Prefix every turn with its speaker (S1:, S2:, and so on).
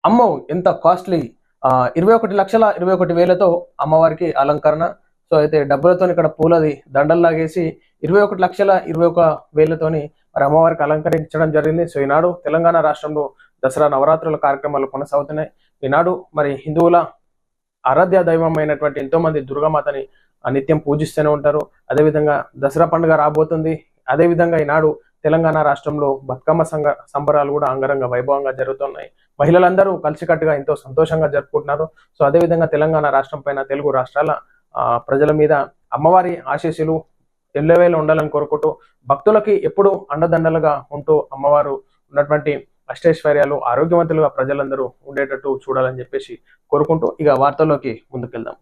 S1: అమ్మో ఎంత కాస్ట్లీ 21,21,20,000తో అమ్మవారికి అలంకరణ. సో అయితే డబ్బులతో ఇక్కడ పూలది దండల్లాగేసి 21,21,20,000తోని మరి అమ్మవారికి అలంకరించడం జరిగింది. సో ఈనాడు తెలంగాణ రాష్ట్రంలో దసరా నవరాత్రుల కార్యక్రమాలు కొనసాగుతున్నాయి. ఈనాడు మరి హిందువుల ఆరాధ్య దైవమైనటువంటి ఎంతో మంది దుర్గామాతని నిత్యం పూజిస్తూనే ఉంటారు. అదేవిధంగా దసరా పండుగ రాబోతుంది. అదేవిధంగా ఈనాడు తెలంగాణ రాష్ట్రంలో బతుకమ్మ సంబరాలు కూడా అంగరంగ వైభవంగా జరుగుతున్నాయి. మహిళలందరూ కలిసికట్టుగా ఎంతో సంతోషంగా జరుపుకుంటున్నారు. సో అదేవిధంగా తెలంగాణ రాష్ట్రం పైన తెలుగు రాష్ట్రాల ప్రజల మీద అమ్మవారి ఆశీస్సులు ఎల్లవేళ ఉండాలని కోరుకుంటూ భక్తులకి ఎప్పుడు అండదండలుగా ఉంటూ అమ్మవారు ఉన్నటువంటి అష్టైశ్వర్యాలు ఆరోగ్యవంతులుగా ప్రజలందరూ ఉండేటట్టు చూడాలని చెప్పేసి కోరుకుంటూ ఇక వార్తల్లోకి ముందుకెళ్దాం.